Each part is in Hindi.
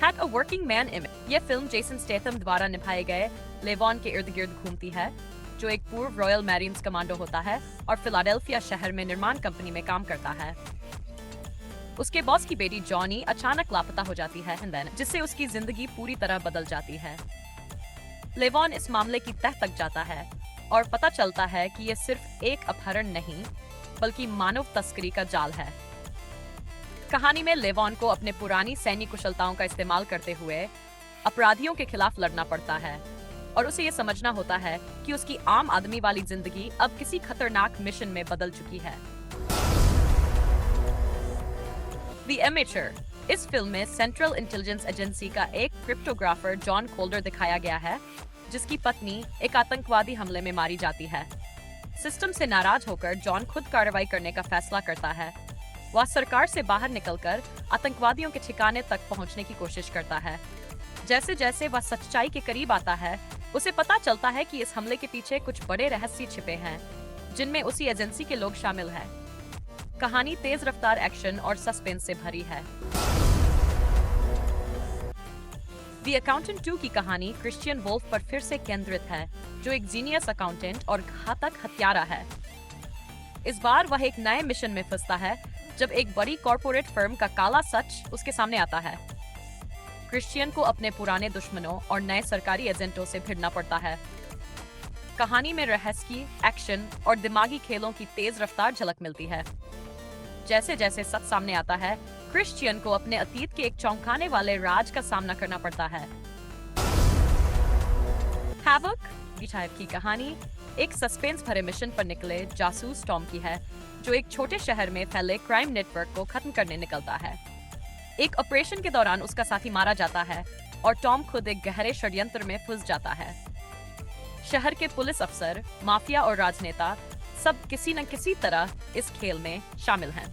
Had a working man image. यह फिल्म जेसन स्टेथम द्वारा निभाए गए लेवॉन के इर्द गिर्द घूमती है, जो एक पूर्व रॉयल मैरीन्स कमांडो होता है और फिलाडेल्फिया शहर में निर्माण कंपनी में काम करता है। उसके बॉस की बेटी जॉनी अचानक लापता हो जाती है, जिससे उसकी जिंदगी पूरी तरह बदल जाती है। लेवॉन इस मामले की तह तक जाता है और पता चलता है कि यह सिर्फ एक अपहरण नहीं, बल्कि मानव तस्करी का जाल है। कहानी में लेवॉन को अपने पुरानी सैन्य कुशलताओं का इस्तेमाल करते हुए अपराधियों के खिलाफ लड़ना पड़ता है और उसे यह समझना होता है कि उसकी आम आदमी वाली जिंदगी अब किसी खतरनाक मिशन में बदल चुकी है। The amateur. इस फिल्म में सेंट्रल इंटेलिजेंस एजेंसी का एक क्रिप्टोग्राफर जॉन कोल्डर दिखाया गया है, जिसकी पत्नी एक आतंकवादी हमले में मारी जाती है। सिस्टम से नाराज होकर जॉन खुद कार्रवाई करने का फैसला करता है। वह सरकार से बाहर निकलकर आतंकवादियों के ठिकाने तक पहुंचने की कोशिश करता है। जैसे जैसे वह सच्चाई के करीब आता है, उसे पता चलता है कि इस हमले के पीछे कुछ बड़े रहस्य छिपे हैं, जिनमें उसी एजेंसी के लोग शामिल हैं। कहानी तेज रफ्तार एक्शन और सस्पेंस से भरी है। द अकाउंटेंट 2 की कहानी क्रिश्चियन वोल्फ पर फिर से केंद्रित है, जो एक जीनियस अकाउंटेंट और घातक हत्यारा है। इस बार वह एक नए मिशन में फंसता है, जब एक बड़ी कॉर्पोरेट फर्म का काला सच उसके सामने आता है। क्रिश्चियन को अपने पुराने दुश्मनों और नए सरकारी एजेंटों से भिड़ना पड़ता है। कहानी में रहस्य, एक्शन और दिमागी खेलों की तेज रफ्तार झलक मिलती है। जैसे जैसे सच सामने आता है, क्रिश्चियन को अपने अतीत के एक चौंकाने वाले राज का सामना करना पड़ता है। हैवक की कहानी एक सस्पेंस भरे मिशन पर निकले जासूस टॉम की है, जो एक छोटे शहर में फैले क्राइम नेटवर्क को खत्म करने निकलता है। एक ऑपरेशन के दौरान उसका साथी मारा जाता है और टॉम खुद एक गहरे षड्यंत्र में फंस जाता है। शहर के पुलिस अफसर, माफिया और राजनेता सब किसी न किसी तरह इस खेल में शामिल हैं।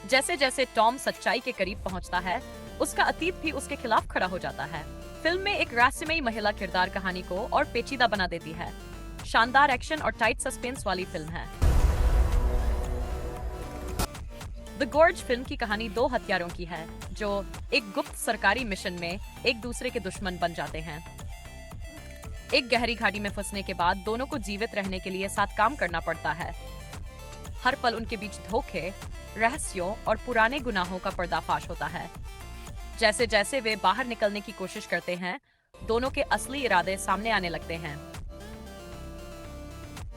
जैसे जैसे टॉम सच्चाई के करीब पहुंचता है, उसका अतीत भी उसके खिलाफ खड़ा हो जाता है। फिल्म में एक रहस्यमयी महिला किरदार कहानी को और पेचीदा बना देती है। शानदार एक्शन और टाइट सस्पेंस वाली फिल्म है। द गॉर्ज फिल्म की कहानी दो हत्यारों की है, जो एक गुप्त सरकारी मिशन में एक दूसरे के दुश्मन बन जाते हैं। एक गहरी घाटी में फंसने के बाद दोनों को जीवित रहने के लिए साथ काम करना पड़ता है। हर पल उनके बीच धोखे, रहस्यों और पुराने गुनाहों का पर्दाफाश होता है। जैसे जैसे वे बाहर निकलने की कोशिश करते हैं, दोनों के असली इरादे सामने आने लगते हैं।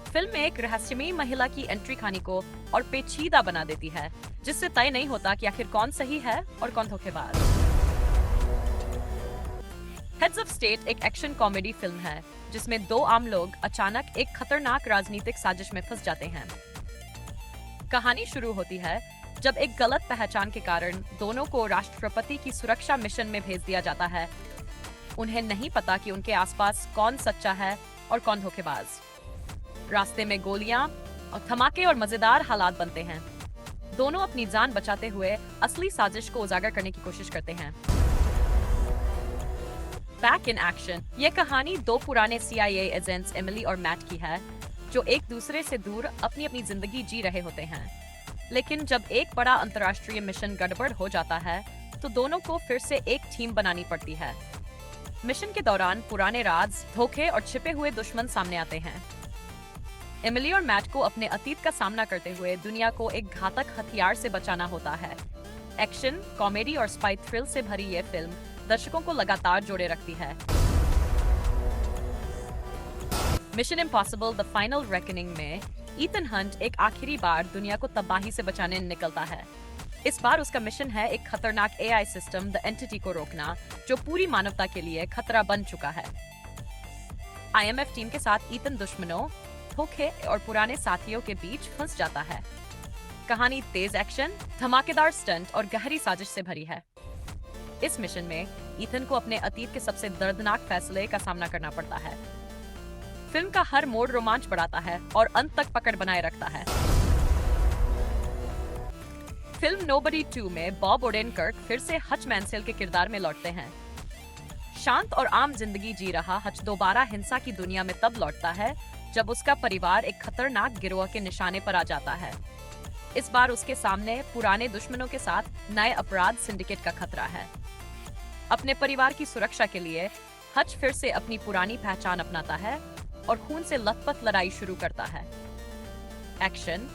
फिल्म में एक रहस्यमयी महिला की एंट्री कहानी को और पेचीदा बना देती है, जिससे तय नहीं होता कि आखिर कौन सही है और कौन धोखेबाज। हेड्स ऑफ स्टेट एक एक्शन कॉमेडी फिल्म है, जिसमें दो आम लोग अचानक एक खतरनाक राजनीतिक साजिश में फंस जाते हैं। कहानी शुरू होती है जब एक गलत पहचान के कारण दोनों को राष्ट्रपति की सुरक्षा मिशन में भेज दिया जाता है। उन्हें नहीं पता कि उनके आसपास कौन सच्चा है और कौन धोखेबाज। रास्ते में गोलियां और धमाके और मजेदार हालात बनते हैं। दोनों अपनी जान बचाते हुए असली साजिश को उजागर करने की कोशिश करते हैं। Back in action. यह कहानी दो पुराने CIA एजेंट्स एमिली और मैट की है, जो एक दूसरे से दूर अपनी अपनी जिंदगी जी रहे होते हैं। लेकिन जब एक बड़ा अंतर्राष्ट्रीय मिशन गड़बड़ हो जाता है, तो दोनों को फिर से एक टीम बनानी पड़ती है। मिशन के दौरान पुराने राज, धोखे और छिपे हुए दुश्मन सामने आते हैं। एमिली और मैट को अपने अतीत का सामना करते हुए दुनिया को एक घातक हथियार से बचाना होता है। एक्शन, कॉमेडी और स्पाई थ्रिल से भरी ये फिल्म दर्शकों को लगातार जोड़े रखती है। Mission impossible the final reckoning में ईथन हंट एक आखिरी बार दुनिया को तबाही से बचाने निकलता है। इस बार उसका मिशन है एक खतरनाक AI सिस्टम द एंटिटी को रोकना, जो पूरी मानवता के लिए खतरा बन चुका है। IMF टीम के साथ ईथन दुश्मनों, धोखे और पुराने साथियों के बीच फंस जाता है। कहानी तेज एक्शन, धमाकेदार स्टंट और गहरी साजिश से भरी है। इस मिशन में ईथन को अपने अतीत के सबसे दर्दनाक फैसले का सामना करना पड़ता है। फिल्म का हर मोड़ रोमांच बढ़ाता है और अंत तक पकड़ बनाए रखता है। फिल्म नोबडी 2 में बॉब ओडेनकर्क फिर से हच मैनसेल के किरदार में लौटते हैं। शांत और आम जिंदगी जी रहा हच दोबारा हिंसा की दुनिया में तब लौटता है जब उसका परिवार एक खतरनाक गिरोह के निशाने पर आ जाता है। इस बार उसके सामने पुराने दुश्मनों के साथ नए अपराध सिंडिकेट का खतरा है। अपने परिवार की सुरक्षा के लिए हच फिर से अपनी पुरानी पहचान अपनाता है और खून से लथपथ लड़ाई शुरू करता है। एक्शन,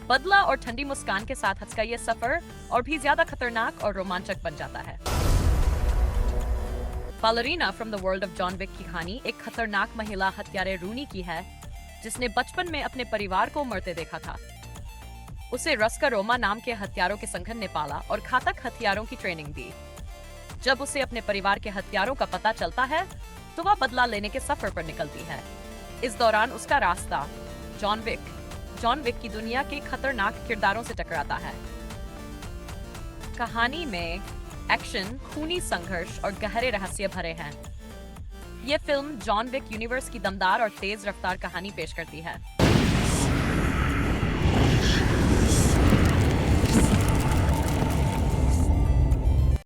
बदला और ठंडी मुस्कान के साथ हच का ये सफर और भी ज्यादा खतरनाक और रोमांचक बन जाता है। Ballerina from the world of John Wick की कहानी एक खतरनाक महिला हत्यारे रूनी की है, जिसने बचपन में अपने परिवार को मरते देखा था। उसे रस्कर रोमा नाम के हत्यारों के संगठन ने पाला और घातक हथियारों की ट्रेनिंग दी। जब उसे अपने परिवार के हत्यारों का पता चलता है, तो वह बदला लेने के सफर पर निकलती है। इस दौरान उसका रास्ता जॉन विक की दुनिया के खतरनाक किरदारों से टकराता है। कहानी में एक्शन, खूनी संघर्ष और गहरे रहस्य भरे हैं। यह फिल्म जॉन विक यूनिवर्स की दमदार और तेज रफ्तार कहानी पेश करती है।